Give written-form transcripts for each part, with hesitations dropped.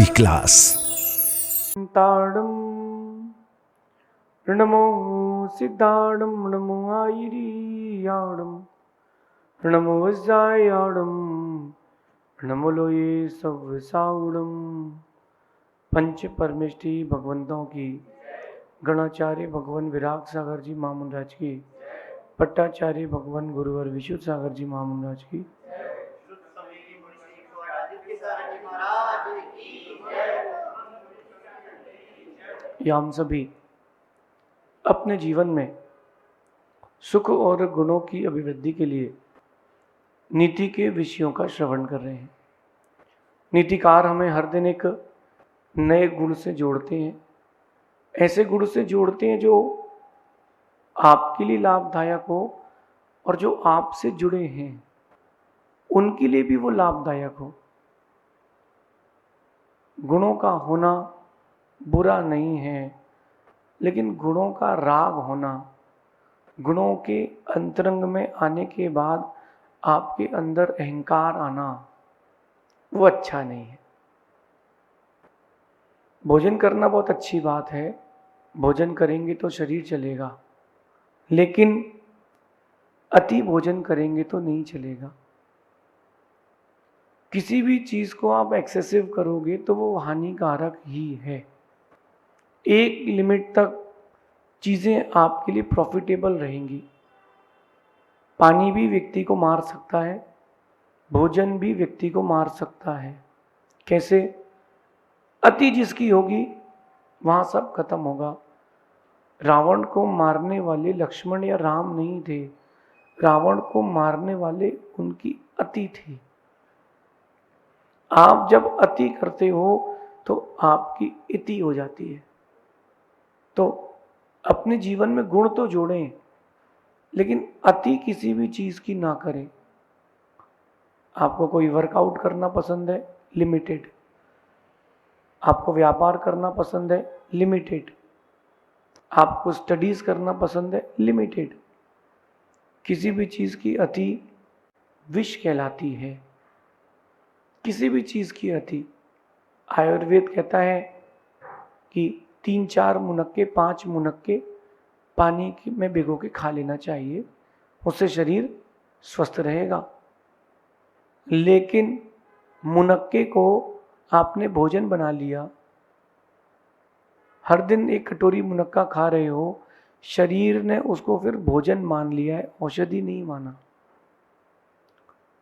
Hindi class. ताड़म नमो सिद्धाड़म नमो आयरियाड़म नमो वज्रायाड़म नमो लोये सब साउड़म। पंच परमेष्टि भगवंतों की, गणाचार्य भगवान विराग सागर जी महामुंडाज की, पट्टाचार्य भगवान गुरुवर विशुद्ध सागर जी महामुंडाज की, या हम सभी अपने जीवन में सुख और गुणों की अभिवृद्धि के लिए नीति के विषयों का श्रवण कर रहे हैं। नीतिकार हमें हर दिन एक नए गुण से जोड़ते हैं, ऐसे गुण से जोड़ते हैं जो आपके लिए लाभदायक हो और जो आपसे जुड़े हैं उनके लिए भी वो लाभदायक हो। गुणों का होना बुरा नहीं है, लेकिन गुणों का राग होना, गुणों के अंतरंग में आने के बाद आपके अंदर अहंकार आना, वो अच्छा नहीं है। भोजन करना बहुत अच्छी बात है, भोजन करेंगे तो शरीर चलेगा, लेकिन अति भोजन करेंगे तो नहीं चलेगा। किसी भी चीज को आप एक्सेसिव करोगे तो वो हानिकारक ही है। एक लिमिट तक चीजें आपके लिए प्रॉफिटेबल रहेंगी। पानी भी व्यक्ति को मार सकता है, भोजन भी व्यक्ति को मार सकता है। कैसे? अति जिसकी होगी वहां सब खत्म होगा। रावण को मारने वाले लक्ष्मण या राम नहीं थे, रावण को मारने वाले उनकी अति थी। आप जब अति करते हो तो आपकी इति हो जाती है। तो अपने जीवन में गुण तो जोड़ें, लेकिन अति किसी भी चीज की ना करें। आपको कोई वर्कआउट करना पसंद है, लिमिटेड। आपको व्यापार करना पसंद है, लिमिटेड। आपको स्टडीज करना पसंद है, लिमिटेड। किसी भी चीज की अति विष कहलाती है। किसी भी चीज की अति, आयुर्वेद कहता है कि 3-4 मुनक्के 5 मुनक्के पानी में भिगो के खा लेना चाहिए, उससे शरीर स्वस्थ रहेगा। लेकिन मुनक्के को आपने भोजन बना लिया, हर दिन एक कटोरी मुनक्का खा रहे हो, शरीर ने उसको फिर भोजन मान लिया है, औषधि नहीं माना।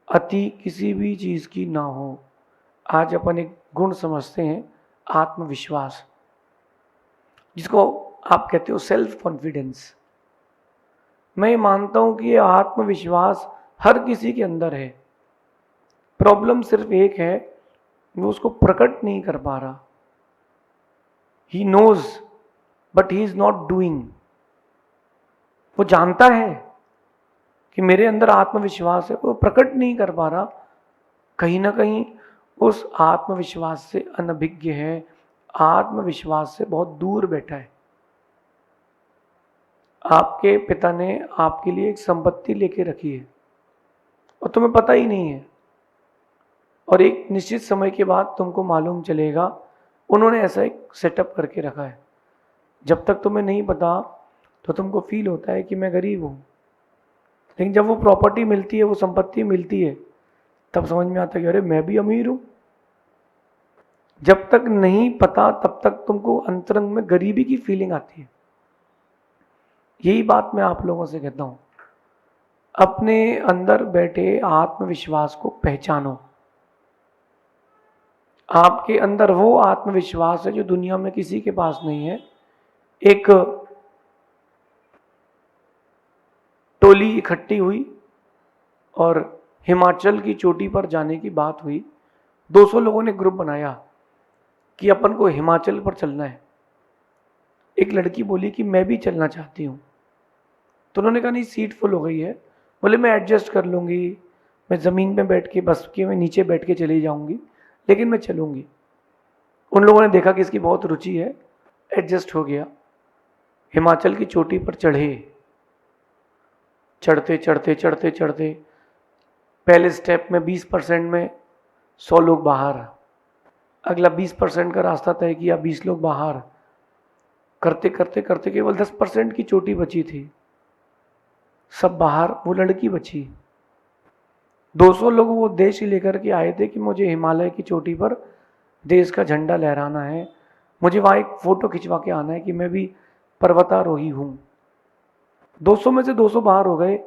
अति किसी भी चीज की ना हो। आज अपन एक गुण समझते हैं, आत्मविश्वास, जिसको आप कहते हो सेल्फ कॉन्फिडेंस। मैं मानता हूं कि ये आत्मविश्वास हर किसी के अंदर है। प्रॉब्लम सिर्फ एक है, वो उसको प्रकट नहीं कर पा रहा। He knows but he is not doing. वो जानता है कि मेरे अंदर आत्मविश्वास है, वो प्रकट नहीं कर पा रहा। कहीं ना कहीं उस आत्मविश्वास से अनभिज्ञ है, आत्मविश्वास से बहुत दूर बैठा है। आपके पिता ने आपके लिए एक संपत्ति लेके रखी है और तुम्हें पता ही नहीं है, और एक निश्चित समय के बाद तुमको मालूम चलेगा उन्होंने ऐसा एक सेटअप करके रखा है। जब तक तुम्हें नहीं पता तो तुमको फील होता है कि मैं गरीब हूं, लेकिन जब वो प्रॉपर्टी मिलती है, वो संपत्ति मिलती है, तब समझ में आता है कि अरे मैं भी अमीर हूं। जब तक नहीं पता तब तक तुमको अंतरंग में गरीबी की फीलिंग आती है। यही बात मैं आप लोगों से कहता हूं, अपने अंदर बैठे आत्मविश्वास को पहचानो। आपके अंदर वो आत्मविश्वास है जो दुनिया में किसी के पास नहीं है। एक टोली इकट्ठी हुई और हिमाचल की चोटी पर जाने की बात हुई। 200 लोगों ने ग्रुप बनाया कि अपन को हिमाचल पर चलना है। एक लड़की बोली कि मैं भी चलना चाहती हूँ। तो उन्होंने कहा नहीं, सीट फुल हो गई है। बोले मैं एडजस्ट कर लूँगी, मैं ज़मीन पे बैठ के, बस के मैं नीचे बैठ के चली जाऊँगी, लेकिन मैं चलूँगी। उन लोगों ने देखा कि इसकी बहुत रुचि है, एडजस्ट हो गया। हिमाचल की चोटी पर चढ़े। चढ़ते चढ़ते चढ़ते चढ़ते पहले स्टेप में 20% में 100 लोग बाहर, अगला 20% का रास्ता तय किया, 20 लोग बाहर, करते करते करते केवल 10% की चोटी बची थी, सब बाहर, वो लड़की बची। 200 लोग वो देश ही लेकर के आए थे कि मुझे हिमालय की चोटी पर देश का झंडा लहराना है, मुझे वहाँ एक फ़ोटो खिंचवा के आना है कि मैं भी पर्वतारोही हूँ। 200 में से 200 बाहर हो गए,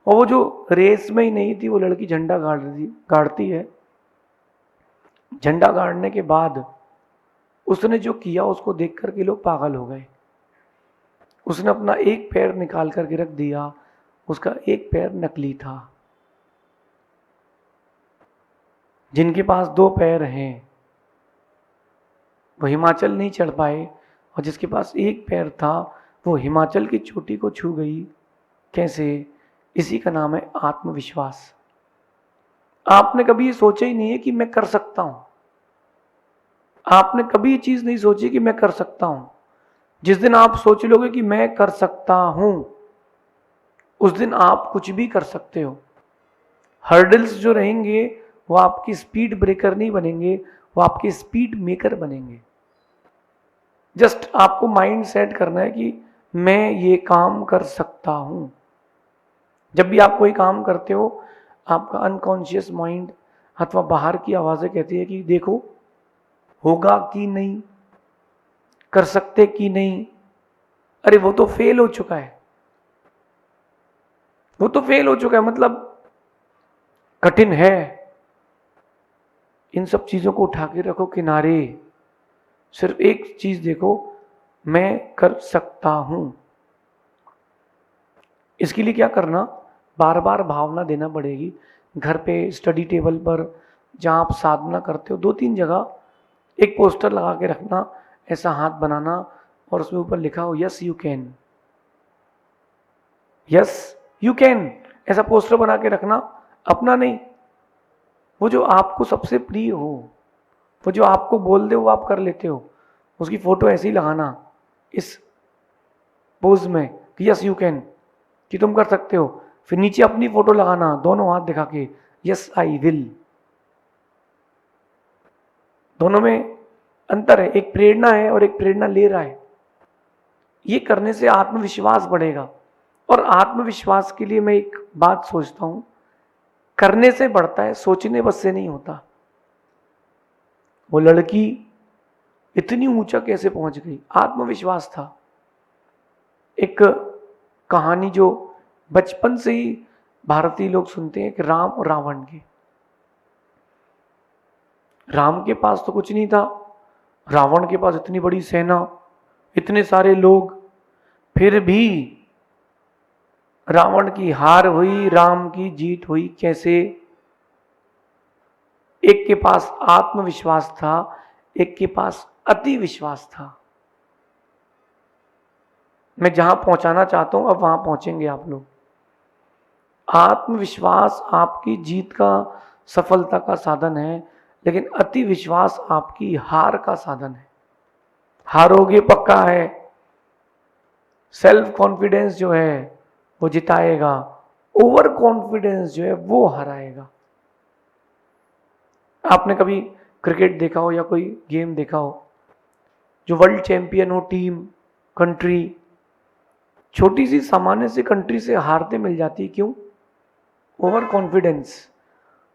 और वो जो रेस में ही नहीं थी वो लड़की झंडा गाड़ती है। झंडा गाड़ने के बाद उसने जो किया उसको देख करके लोग पागल हो गए। उसने अपना एक पैर निकाल करके रख दिया, उसका एक पैर नकली था। जिनके पास 2 पैर हैं वो हिमाचल नहीं चढ़ पाए, और जिसके पास एक पैर था वो हिमाचल की चोटी को छू गई। कैसे? इसी का नाम है आत्मविश्वास। आपने कभी ये सोचा ही नहीं है कि मैं कर सकता हूं। आपने कभी ये चीज नहीं सोची कि मैं कर सकता हूं। जिस दिन आप सोच लोगे कि मैं कर सकता हूं, उस दिन आप कुछ भी कर सकते हो। हर्डल्स जो रहेंगे वो आपकी स्पीड ब्रेकर नहीं बनेंगे, वो आपके स्पीड मेकर बनेंगे। जस्ट आपको माइंड सेट करना है कि मैं ये काम कर सकता हूं। जब भी आप कोई काम करते हो, आपका अनकॉन्शियस माइंड अथवा बाहर की आवाजें कहती है कि देखो होगा कि नहीं, कर सकते कि नहीं, अरे वो तो फेल हो चुका है, वो तो फेल हो चुका है, मतलब कठिन है। इन सब चीजों को उठा के रखो किनारे, सिर्फ एक चीज देखो, मैं कर सकता हूं। इसके लिए क्या करना, बार बार भावना देना पड़ेगी। घर पे, स्टडी टेबल पर, जहां आप साधना करते हो, 2-3 जगह एक पोस्टर लगा के रखना, ऐसा हाथ बनाना और उसमें ऊपर लिखा हो yes you can, yes you can, ऐसा पोस्टर बना के रखना। अपना नहीं, वो जो आपको सबसे प्रिय हो, वो जो आपको बोल दे वो आप कर लेते हो, उसकी फोटो ऐसे ही लगाना इस पोज में कि यस यू कैन, कि तुम कर सकते हो। फिर नीचे अपनी फोटो लगाना, दोनों हाथ दिखा के, यस आई विल। दोनों में अंतर है, एक प्रेरणा है और एक प्रेरणा ले रहा है। ये करने से आत्मविश्वास बढ़ेगा। और आत्मविश्वास के लिए मैं एक बात सोचता हूं, करने से बढ़ता है, सोचने बस से नहीं होता। वो लड़की इतनी ऊंचा कैसे पहुंच गई? आत्मविश्वास था। एक कहानी जो बचपन से ही भारतीय लोग सुनते हैं कि राम और रावण की। राम के पास तो कुछ नहीं था, रावण के पास इतनी बड़ी सेना, इतने सारे लोग, फिर भी रावण की हार हुई, राम की जीत हुई। कैसे? एक के पास आत्मविश्वास था, एक के पास अति विश्वास था। मैं जहां पहुंचाना चाहता हूं अब वहां पहुंचेंगे आप लोग। आत्मविश्वास आपकी जीत का, सफलता का साधन है, लेकिन अति विश्वास आपकी हार का साधन है। हारोगे पक्का है। सेल्फ कॉन्फिडेंस जो है वो जिताएगा, ओवर कॉन्फिडेंस जो है वो हराएगा। आपने कभी क्रिकेट देखा हो या कोई गेम देखा हो, जो वर्ल्ड चैंपियन हो टीम, कंट्री, छोटी सी सामान्य सी कंट्री से हारते मिल जाती है। क्यों? Over confidence.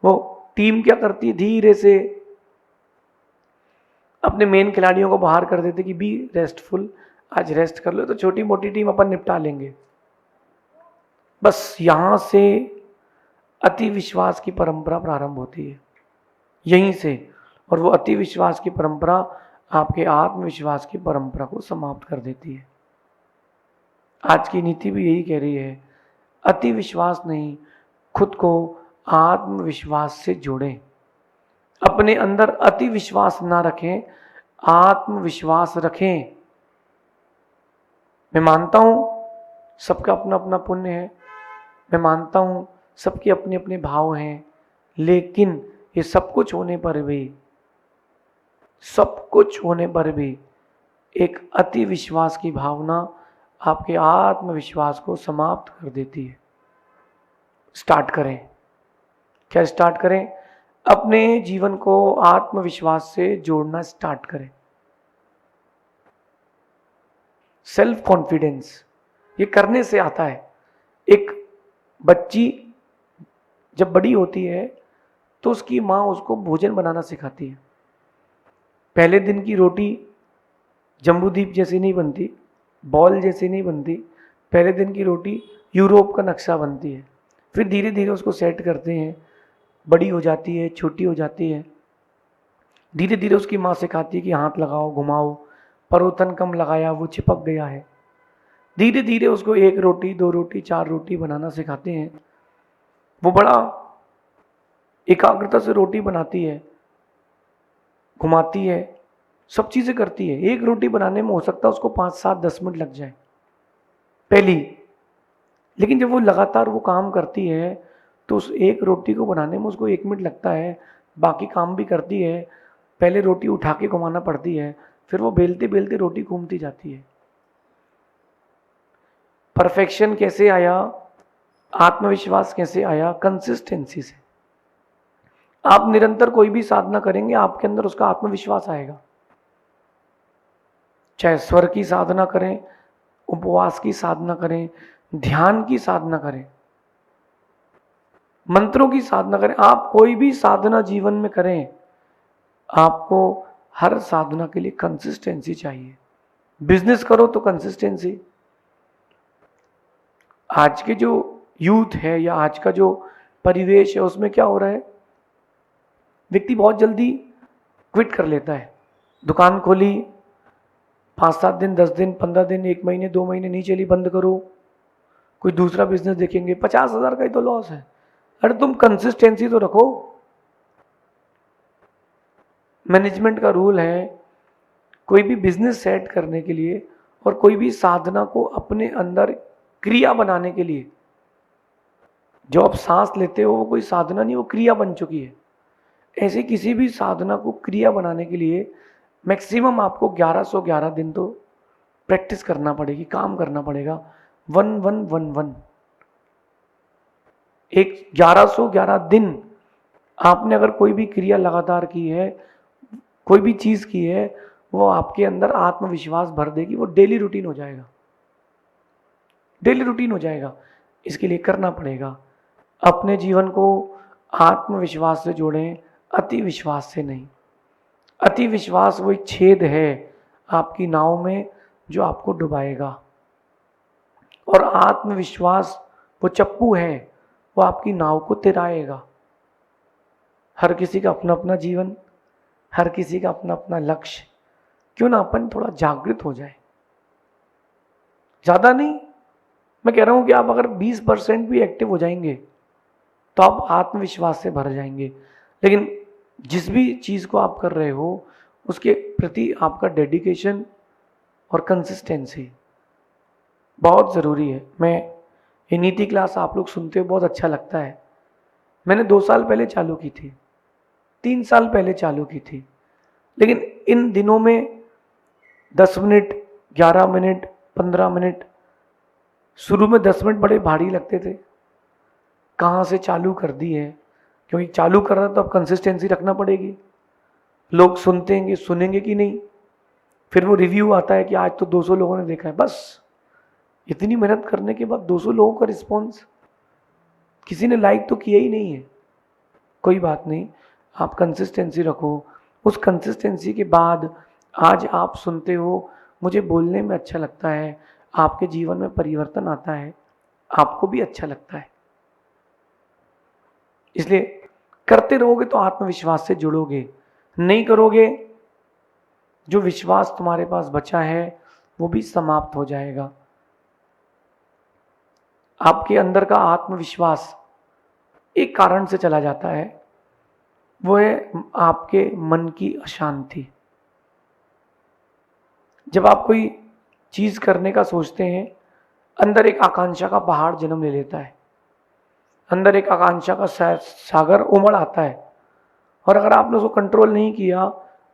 वो टीम क्या करती है, धीरे से अपने मेन खिलाड़ियों को बाहर कर देते कि बी रेस्टफुल, आज रेस्ट कर लो, तो छोटी मोटी टीम अपन निपटा लेंगे। बस यहां से अति विश्वास की परंपरा प्रारंभ होती है, यहीं से। और वो अति विश्वास की परंपरा आपके आत्मविश्वास की परंपरा को समाप्त कर देती है। आज की नीति भी यही कह रही है, अति विश्वास नहीं, खुद को आत्मविश्वास से जोड़ें। अपने अंदर अति विश्वास ना रखें, आत्मविश्वास रखें। मैं मानता हूं सबका अपना अपना पुण्य है, मैं मानता हूं सबके अपने अपने भाव हैं, लेकिन ये सब कुछ होने पर भी, सब कुछ होने पर भी एक अति विश्वास की भावना आपके आत्मविश्वास को समाप्त कर देती है। स्टार्ट करें। क्या स्टार्ट करें? अपने जीवन को आत्मविश्वास से जोड़ना स्टार्ट करें। सेल्फ कॉन्फिडेंस ये करने से आता है। एक बच्ची जब बड़ी होती है तो उसकी माँ उसको भोजन बनाना सिखाती है। पहले दिन की रोटी जम्बूद्वीप जैसी नहीं बनती, बॉल जैसी नहीं बनती। पहले दिन की रोटी यूरोप का नक्शा बनती है। फिर धीरे धीरे उसको सेट करते हैं, बड़ी हो जाती है, छोटी हो जाती है। धीरे धीरे उसकी माँ सिखाती है कि हाथ लगाओ, घुमाओ, परोतन कम लगाया वो चिपक गया है। धीरे धीरे उसको 1 रोटी, 2 रोटी, 4 रोटी बनाना सिखाते हैं। वो बड़ा एकाग्रता से रोटी बनाती है, घुमाती है, सब चीज़ें करती है। 1 रोटी बनाने में हो सकता है उसको 5, 7, 10 मिनट लग जाए पहली। लेकिन जब वो लगातार वो काम करती है तो उस 1 रोटी को बनाने में उसको 1 मिनट लगता है। बाकी काम भी करती है, पहले रोटी उठा के घुमाना पड़ती है, फिर वो बेलते बेलते रोटी घूमती जाती है। परफेक्शन कैसे आया, आत्मविश्वास कैसे आया? कंसिस्टेंसी से। आप निरंतर कोई भी साधना करेंगे, आपके अंदर उसका आत्मविश्वास आएगा। चाहे स्वर की साधना करें, उपवास की साधना करें, ध्यान की साधना करें, मंत्रों की साधना करें, आप कोई भी साधना जीवन में करें, आपको हर साधना के लिए कंसिस्टेंसी चाहिए। बिजनेस करो तो कंसिस्टेंसी। आज के जो यूथ है या आज का जो परिवेश है उसमें क्या हो रहा है, व्यक्ति बहुत जल्दी क्विट कर लेता है। दुकान खोली, 5-7 दिन, 10 दिन, 15 दिन, 1 महीने, 2 महीने नहीं चली, बंद करो, कोई दूसरा बिजनेस देखेंगे, 50,000 का ही तो लॉस है। अरे तुम कंसिस्टेंसी तो रखो। मैनेजमेंट का रूल है, कोई भी बिजनेस सेट करने के लिए और कोई भी साधना को अपने अंदर क्रिया बनाने के लिए, जो आप सांस लेते हो वो कोई साधना नहीं, वो क्रिया बन चुकी है। ऐसे किसी भी साधना को क्रिया बनाने के लिए मैक्सिमम आपको 1111 दिन तो प्रैक्टिस करना पड़ेगी, काम करना पड़ेगा। 1111 एक 1111 दिन आपने अगर कोई भी क्रिया लगातार की है, कोई भी चीज की है, वो आपके अंदर आत्मविश्वास भर देगी। वो डेली रूटीन हो जाएगा, डेली रूटीन हो जाएगा। इसके लिए करना पड़ेगा। अपने जीवन को आत्मविश्वास से जोड़ें, अति विश्वास से नहीं। अति विश्वास वो एक छेद है आपकी नाव में जो आपको डुबाएगा, और आत्मविश्वास वो चप्पू है, वो आपकी नाव को तिराएगा। हर किसी का अपना अपना जीवन, हर किसी का अपना अपना लक्ष्य। क्यों ना अपन थोड़ा जागृत हो जाए। ज्यादा नहीं, मैं कह रहा हूं कि आप अगर 20% भी एक्टिव हो जाएंगे तो आप आत्मविश्वास से भर जाएंगे। लेकिन जिस भी चीज को आप कर रहे हो उसके प्रति आपका डेडिकेशन और कंसिस्टेंसी बहुत ज़रूरी है। मैं ये नीति क्लास आप लोग सुनते हो, बहुत अच्छा लगता है। मैंने 2 साल पहले चालू की थी, 3 साल पहले चालू की थी, लेकिन इन दिनों में 10 मिनट, 11 मिनट, 15 मिनट, शुरू में 10 मिनट बड़े भारी लगते थे, कहाँ से चालू कर दी है। क्योंकि चालू कर रहा तो अब कंसिस्टेंसी रखना पड़ेगी। लोग सुनेंगे कि नहीं। फिर वो रिव्यू आता है कि आज तो 200 लोगों ने देखा है। बस इतनी मेहनत करने के बाद 200 लोगों का रिस्पॉन्स, किसी ने लाइक तो किया ही नहीं है। कोई बात नहीं, आप कंसिस्टेंसी रखो। उस कंसिस्टेंसी के बाद आज आप सुनते हो, मुझे बोलने में अच्छा लगता है, आपके जीवन में परिवर्तन आता है, आपको भी अच्छा लगता है। इसलिए करते रहोगे तो आत्मविश्वास से जुड़ोगे, नहीं करोगे जो विश्वास तुम्हारे पास बचा है वो भी समाप्त हो जाएगा। आपके अंदर का आत्मविश्वास एक कारण से चला जाता है, वो है आपके मन की अशांति। जब आप कोई चीज करने का सोचते हैं, अंदर एक आकांक्षा का पहाड़ जन्म ले लेता है, अंदर एक आकांक्षा का सागर उमड़ आता है, और अगर आपने उसको कंट्रोल नहीं किया,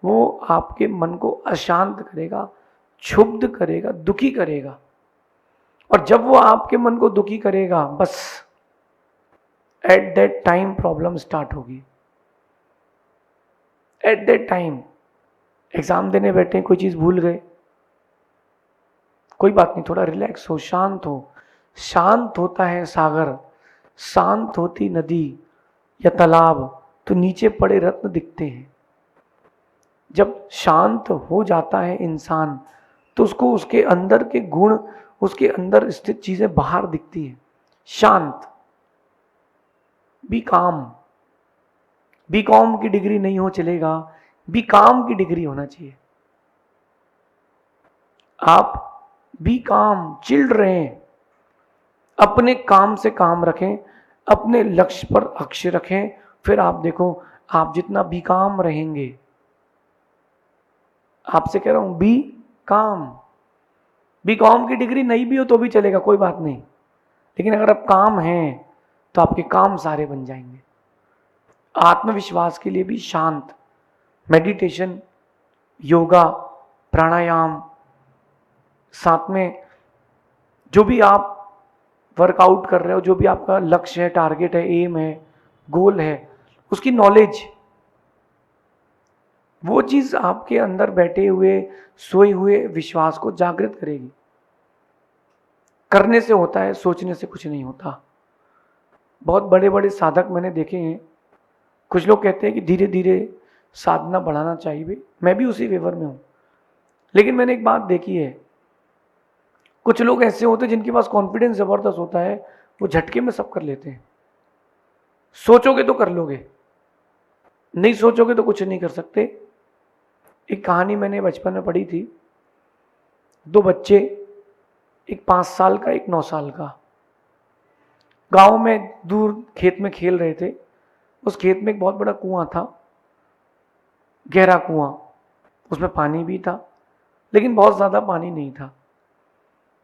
वो आपके मन को अशांत करेगा, क्षुब्ध करेगा, दुखी करेगा। और जब वो आपके मन को दुखी करेगा, बस at that time problem start होगी। एट दैट टाइम एग्जाम देने बैठे, कोई चीज भूल गए, कोई बात नहीं, थोड़ा रिलैक्स हो, शांत हो। शांत होता है सागर, शांत होती नदी या तालाब, तो नीचे पड़े रत्न दिखते हैं। जब शांत हो जाता है इंसान तो उसको उसके अंदर के गुण, उसके अंदर स्थित चीजें बाहर दिखती हैं। शांत, बी काम। बी कॉम की डिग्री नहीं हो चलेगा, बी काम की डिग्री होना चाहिए। आप बी काम, चिल्ड रहें, अपने काम से काम रखें, अपने लक्ष्य पर अक्ष्य रखें, फिर आप देखो आप जितना बी काम रहेंगे, आपसे कह रहा हूं बी काम। बी कॉम की डिग्री नहीं भी हो तो भी चलेगा, कोई बात नहीं, लेकिन अगर आप काम हैं तो आपके काम सारे बन जाएंगे। आत्मविश्वास के लिए भी शांत, मेडिटेशन, योगा, प्राणायाम, साथ में जो भी आप वर्कआउट कर रहे हो, जो भी आपका लक्ष्य है, टारगेट है, एम है, गोल है, उसकी नॉलेज, वो चीज आपके अंदर बैठे हुए सोए हुए विश्वास को जागृत करेगी। करने से होता है, सोचने से कुछ नहीं होता। बहुत बड़े बड़े साधक मैंने देखे हैं। कुछ लोग कहते हैं कि धीरे धीरे साधना बढ़ाना चाहिए, मैं भी उसी फेवर में हूं, लेकिन मैंने एक बात देखी है, कुछ लोग ऐसे होते हैं जिनके पास कॉन्फिडेंस जबरदस्त होता है, वो झटके में सब कर लेते हैं। सोचोगे तो कर लोगे, नहीं सोचोगे तो कुछ नहीं कर सकते। एक कहानी मैंने बचपन में पढ़ी थी, दो बच्चे, एक 5 साल का, एक 9 साल का, गांव में दूर खेत में खेल रहे थे। उस खेत में एक बहुत बड़ा कुआं था, गहरा कुआं, उसमें पानी भी था लेकिन बहुत ज्यादा पानी नहीं था।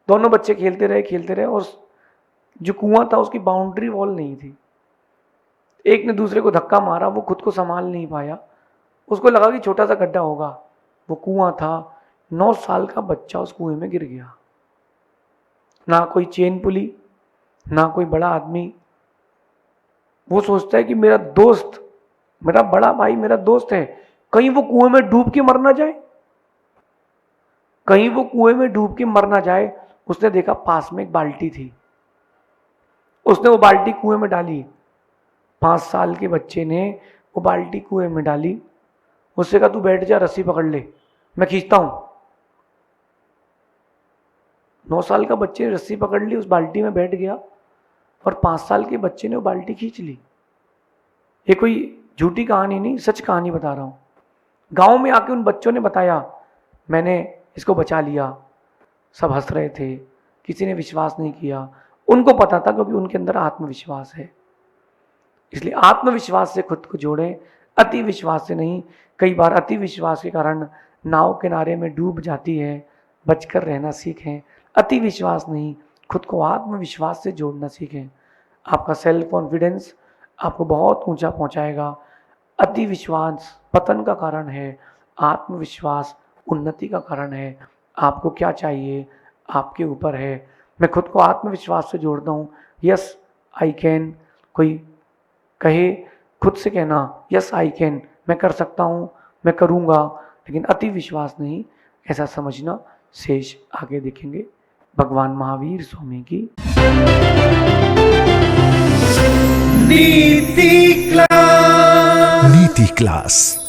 दोनों बच्चे खेलते रहे और जो कुआं था उसकी बाउंड्री वॉल नहीं थी। एक ने दूसरे को धक्का मारा, वो खुद को संभाल नहीं पाया, उसको लगा कि छोटा सा गड्ढा होगा, वो कुआं था। 9 साल का बच्चा उस कुएं में गिर गया। ना कोई चेन पुली, ना कोई बड़ा आदमी। वो सोचता है कि मेरा दोस्त, मेरा बड़ा भाई मेरा दोस्त है, कहीं वो कुएं में डूब के मर ना जाए, कहीं वो कुएं में डूब के मर ना जाए। उसने देखा पास में एक बाल्टी थी, उसने वो बाल्टी कुएं में डाली। 5 साल के बच्चे ने वो बाल्टी कुएं में डाली, उससे कहा तू बैठ जा, रस्सी पकड़ ले, मैं खींचता हूं। 9 साल का बच्चे ने रस्सी पकड़ ली, उस बाल्टी में बैठ गया और 5 साल के बच्चे ने वो बाल्टी खींच ली। ये कोई झूठी कहानी नहीं, सच कहानी बता रहा हूं। गांव में आके उन बच्चों ने बताया, मैंने इसको बचा लिया। सब हंस रहे थे, किसी ने विश्वास नहीं किया। उनको पता था क्योंकि उनके अंदर आत्मविश्वास है। इसलिए आत्मविश्वास से खुद को जोड़ें, अति विश्वास से नहीं। कई बार अति विश्वास के कारण नाव किनारे में डूब जाती है, बचकर रहना सीखें। अति विश्वास नहीं, खुद को आत्मविश्वास से जोड़ना सीखें। आपका सेल्फ कॉन्फिडेंस आपको बहुत ऊंचा पहुंचाएगा। अति विश्वास पतन का कारण है, आत्मविश्वास उन्नति का कारण है। आपको क्या चाहिए आपके ऊपर है। मैं खुद को आत्मविश्वास से जोड़ता हूँ, यस आई कैन। कोई कहे, खुद से कहना यस आई कैन, मैं कर सकता हूँ, मैं करूँगा, लेकिन अति विश्वास नहीं, ऐसा समझना। शेष आगे देखेंगे। भगवान महावीर स्वामी की नीति क्लास।